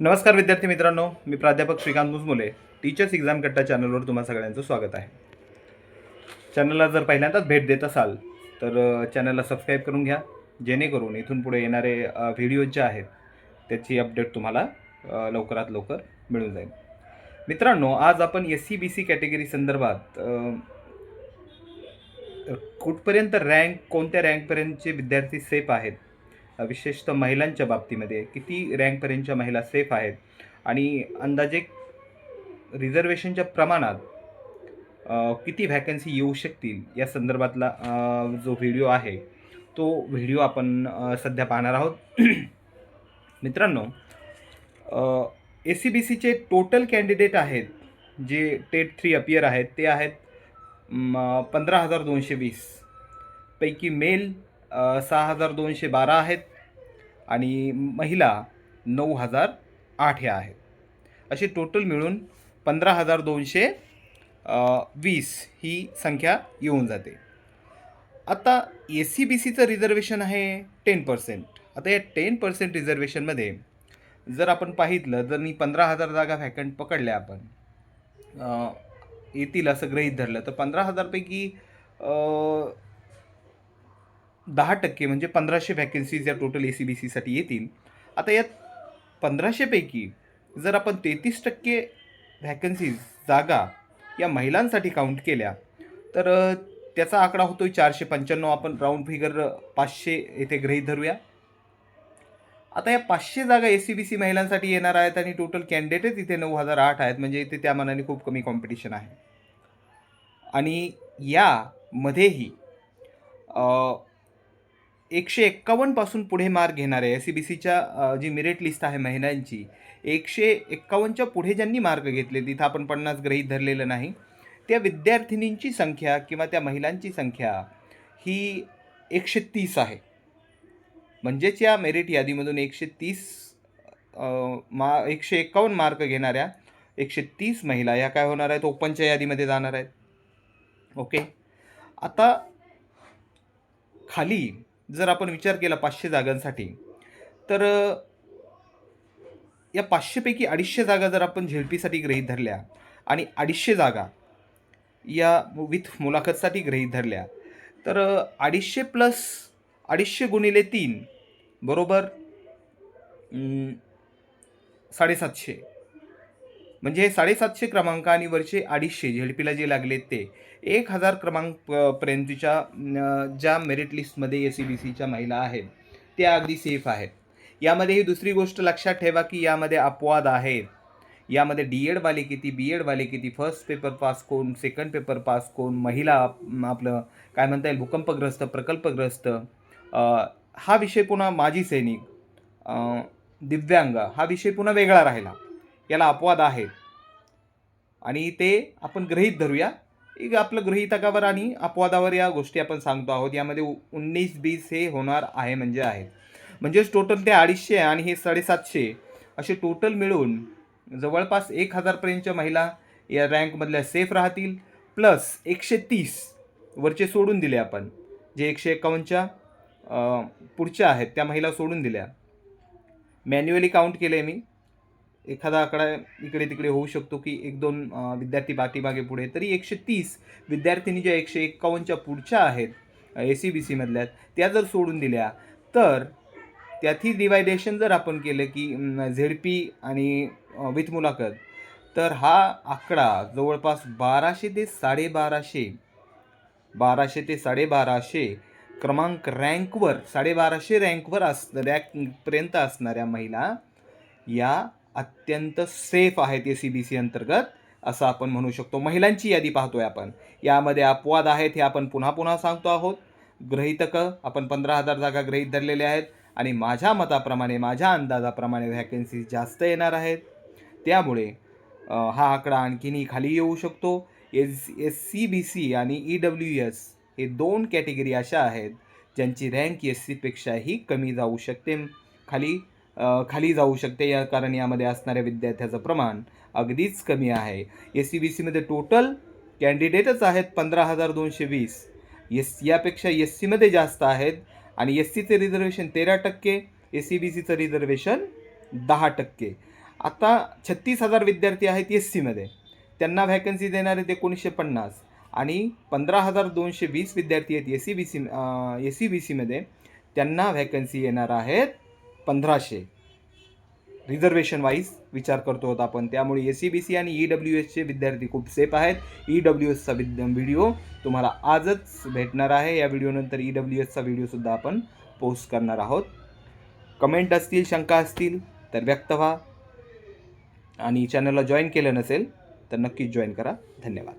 नमस्कार विद्यार्थी मित्रांनो, मी प्राध्यापक श्रीकांत मुजमुले टीचर्स एक्झाम कट्टा चॅनलवर तुम्हा सगळ्यांचं स्वागत आहे. चॅनलला जर पहिल्यांदाच भेट देत असाल तर चॅनलला सबस्क्राईब करून घ्या, जेणेकरून इथून पुढे येणारे व्हिडिओज जे आहेत त्याची अपडेट तुम्हाला लवकरात लवकर मिळून जाईल. मित्रांनो, आज आपण SC-BC कॅटेगरी संदर्भात कुठपर्यंत रँक, कोणत्या रँकपर्यंतचे विद्यार्थी सेफ आहेत, विशेषतः महिलांच्या बाबतीमध्ये किती रँकपर्यंतच्या महिला सेफ आहेत आणि अंदाजे रिझर्वेशनच्या प्रमाणात किती व्हॅकन्सी येऊ शकतील या संदर्भातला जो व्हिडिओ आहे तो व्हिडिओ आपण सध्या पाहणार आहोत. मित्रांनो, SC-BCचे टोटल कॅन्डिडेट आहेत जे टेट 3 अपियर आहेत ते आहेत 15,220 पैकी मेल 6,212 आहेत आणि महिला 9,008 ह्या आहेत. अशी टोटल मिळून 15,220 ही संख्या येऊन जाते. आता SC-BCचं रिझर्वेशन आहे 10%. आता या 10% रिझर्वेशनमध्ये जर आपण पाहितलं, जर मी 15,000 जागा व्हॅकंट पकडल्या आपण येतील असं गृहीत धरलं तर 15,000 पैकी 10% म्हणजे 1,500 व्हॅकन्सीज या टोटल SC-BCसाठी येतील. आता यात 1,500 पैकी जर आपण 33% व्हॅकन्सीज जागा या महिलांसाठी काउंट केल्या तर त्याचा आकडा होतोय 495. आपण राऊंड फिगर 500 येथे गृहीत धरूया. आता या 500 जागा SC-BC महिलांसाठी येणार आहेत आणि टोटल कॅन्डिडेट इथे 9,008 आहेत, म्हणजे इथे त्या मानाने खूप कमी कॉम्पिटिशन आहे. आणि यामध्येही 151 पासून पुढे मार्क घेणारे SC-BCच्या जी मेरिट लिस्ट आहे महिलांची, 151च्या पुढे ज्यांनी मार्क घेतले, तिथं आपण 50 गृहीत धरलेलं नाही, त्या विद्यार्थिनींची संख्या किंवा त्या महिलांची संख्या ही 130 आहे. म्हणजेच या मेरिट यादीमधून 151 मार्क घेणाऱ्या 130 महिला या काय होणार आहेत, ओपनच्या यादीमध्ये जाणार आहेत. ओके. आता खाली जर आपण विचार केला 500 जागांसाठी तर या 500 पैकी 250 जागा जर आपण झेडपीसाठी गृहीत धरल्या आणि 250 जागा या विथ मुलाखतसाठी गृहीत धरल्या तर 250 प्लस 250 गुणिले 3 बरोबर 750. म्हणजे हे 750 क्रमांक आणि वरचे 250 झेडपीला जे लागलेत ते 1,000 क्रमांकपर्यंतच्या ज्या मेरिट लिस्टमध्ये SC-BCच्या महिला आहेत त्या अगदी सेफ आहेत. यामध्ये ही दुसरी गोष्ट लक्षात ठेवा की यामध्ये अपवाद आहेत. यामध्ये DED वाले किती, BED वाले किती, फर्स्ट पेपर पास कोण, सेकंड पेपर पास कोण, महिला आपलं काय म्हणता येईल भूकंपग्रस्त, प्रकल्पग्रस्त, हा विषय पुन्हा माजी सैनिक, दिव्यांग हा विषय पुन्हा वेगळा राहिला. याला अपवाद आहेत आणि ते आपण गृहीत धरूया. एक आपलं गृहीतकावर आणि अपवादावर या गोष्टी आपण सांगतो आहोत. यामध्ये 19-20 हे होणार आहे म्हणजे आहेत. म्हणजेच टोटल ते 250 आणि हे 750 असे टोटल मिळून जवळपास 1,000 पर्यंतच्या महिला या रँकमधल्या सेफ राहतील. प्लस 130 वरचे सोडून दिले आपण, जे 151च्या पुढच्या आहेत त्या महिला सोडून दिल्या. मॅन्युअली काउंट केले मी, एखादा आकडा इकडे तिकडे होऊ शकतो की 1-2 विद्यार्थी पाठीमागे पुढे, तरी 130 विद्यार्थिनी ज्या 151च्या पुढच्या आहेत SC-BCमधल्या त्या जर सोडून दिल्या तर त्यातही डिवायडेशन जर आपण केलं की झेडपी आणि विथ मुलाखत, तर हा आकडा जवळपास 1200 ते 1250 क्रमांक रँकवर 1250 रँकवर रँकपर्यंत असणाऱ्या महिला या अत्यंत सेफ आहेत SC-BC अंतर्गत, असं आपण म्हणू शकतो. महिलांची यादी पाहतोय आपण, यामध्ये अपवाद आहेत हे आपण पुन्हा सांगतो आहोत. गृहीतकं आपण 15,000 जागा गृहीत धरलेल्या आहेत आणि माझ्या मताप्रमाणे, माझ्या अंदाजाप्रमाणे व्हॅकन्सी जास्त येणार आहेत. त्यामुळे हा आकडा आणखीनही खाली येऊ शकतो. SC-BC आणि EWS हे 2 कॅटेगरी अशा आहेत ज्यांची रँक SC-पेक्षाही कमी जाऊ शकते, खाली जाऊ शकते, या कारण यामध्ये असणाऱ्या विद्यार्थ्याचं प्रमाण अगदीच कमी आहे. SC-BCमध्ये टोटल कॅन्डिडेटच आहेत 15,220. यापेक्षा SCमध्ये जास्त आहेत आणि SCचे रिझर्वेशन 13%, SC-BCचं रिझर्वेशन 10%. आता 36,000 विद्यार्थी आहेत SCमध्ये, त्यांना व्हॅकन्सी देणार आहेत 1950 आणि 15,220 विद्यार्थी आहेत SC-BCमध्ये, त्यांना व्हॅकन्सी येणार आहेत 1500. रिझर्वेशन वाईज विचार करतो आहोत आपण. त्यामुळे SC-BC आणि EWSचे विद्यार्थी खूप सेफ आहेत. EWSचा व्हिडिओ तुम्हाला आजच भेटणार आहे. या व्हिडिओनंतर EWSचा व्हिडिओसुद्धा आपण पोस्ट करणार आहोत. कमेंट असतील, शंका असतील तर व्यक्त व्हा आणि चॅनलला जॉईन केलं नसेल तर नक्कीच जॉईन करा. धन्यवाद.